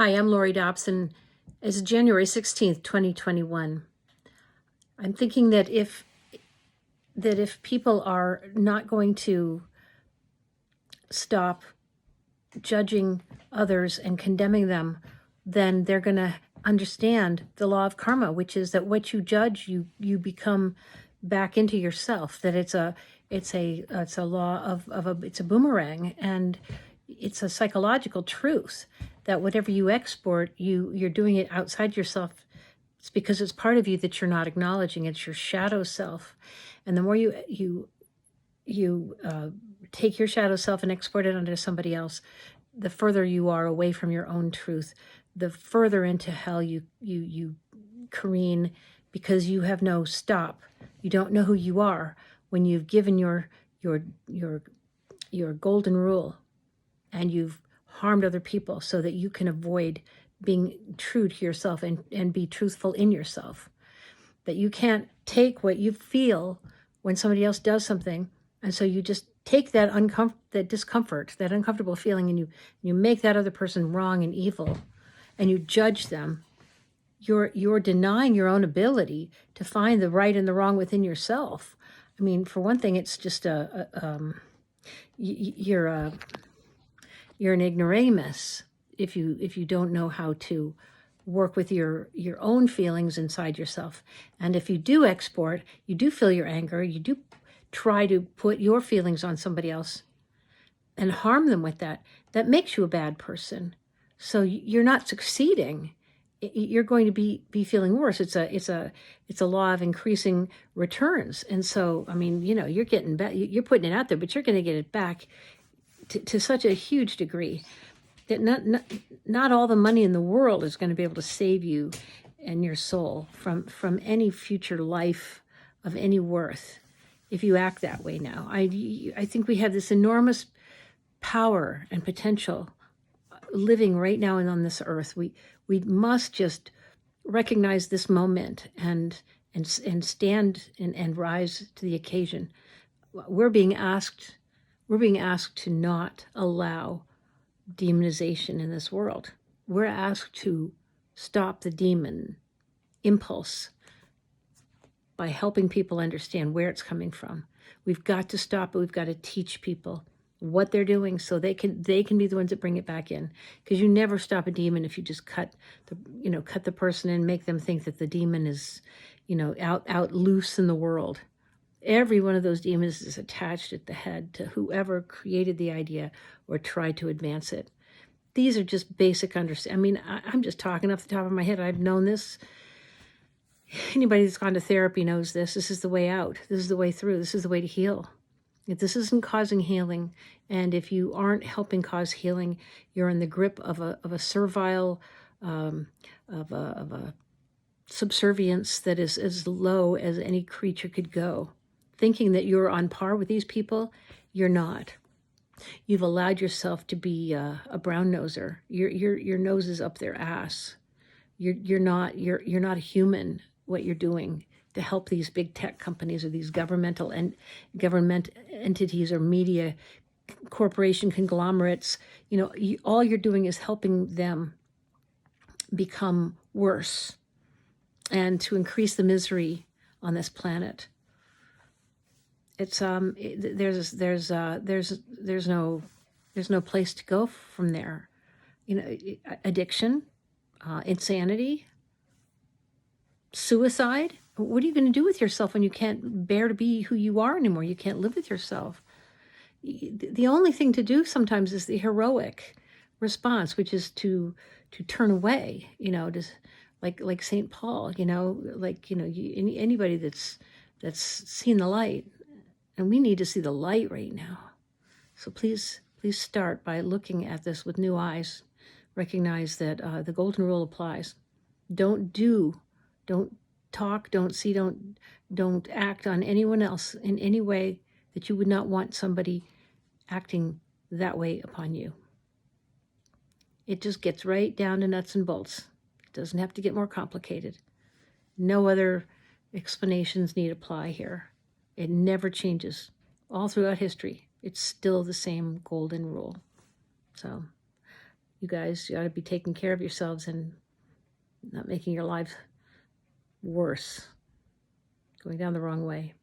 Hi, I'm Laurie Dobson. It's January 16th, 2021. I'm thinking that if people are not going to stop judging others and condemning them, then they're going to understand the law of karma, which is that what you judge, you become back into yourself. That it's a law it's a boomerang, and it's a psychological truth that whatever you export, you're doing it outside yourself. It's because it's part of you that you're not acknowledging. It's your shadow self, and the more you take your shadow self and export it onto somebody else, the further you are away from your own truth, the further into hell you careen, because you have no stop. You don't know who you are when you've given your golden rule and you've harmed other people so that you can avoid being true to yourself and be truthful in yourself. That you can't take what you feel when somebody else does something, and so you just take that discomfort, that uncomfortable feeling, and you make that other person wrong and evil, and you judge them. You're denying your own ability to find the right and the wrong within yourself. I mean, for one thing, it's just you're an ignoramus if you don't know how to work with your own feelings inside yourself. And if you do export, you do feel your anger, you do try to put your feelings on somebody else and harm them with that, that makes you a bad person. So you're not succeeding. You're going to be feeling worse. It's a law of increasing returns. And so, I mean, you're getting back, you're putting it out there, but you're going to get it back to such a huge degree that not all the money in the world is going to be able to save you and your soul from any future life of any worth if you act that way now. I think we have this enormous power and potential living right now and on this earth. We must just recognize this moment and stand and rise to the occasion. We're being asked to not allow demonization in this world. We're asked to stop the demon impulse by helping people understand where it's coming from. We've got to stop it. We've got to teach people what they're doing so they can be the ones that bring it back in. Because you never stop a demon if you just cut the person and make them think that the demon is, out loose in the world. Every one of those demons is attached at the head to whoever created the idea or tried to advance it. These are just basic understanding. I mean, I'm just talking off the top of my head. I've known this. Anybody that's gone to therapy knows this. This is the way out. This is the way through. This is the way to heal. If this isn't causing healing, and if you aren't helping cause healing, you're in the grip of a servile, of a subservience that is as low as any creature could go. Thinking that you're on par with these people, you're not. You've allowed yourself to be a brown noser. Your nose is up their ass. You're not a human. What you're doing to help these big tech companies or these government entities or media corporation conglomerates, all you're doing is helping them become worse and to increase the misery on this planet. It's there's no place to go from there. Addiction, insanity, suicide. What are you going to do with yourself when you can't bear to be who you are anymore? You can't live with yourself. The only thing to do sometimes is the heroic response, which is to turn away. Just like St. Paul. Anybody that's seen the light. And we need to see the light right now. So please start by looking at this with new eyes. Recognize that the golden rule applies. Don't talk, don't see, don't act on anyone else in any way that you would not want somebody acting that way upon you. It just gets right down to nuts and bolts. It doesn't have to get more complicated. No other explanations need apply here. It never changes. All throughout history, it's still the same golden rule. So you guys, you ought to be taking care of yourselves and not making your lives worse, going down the wrong way.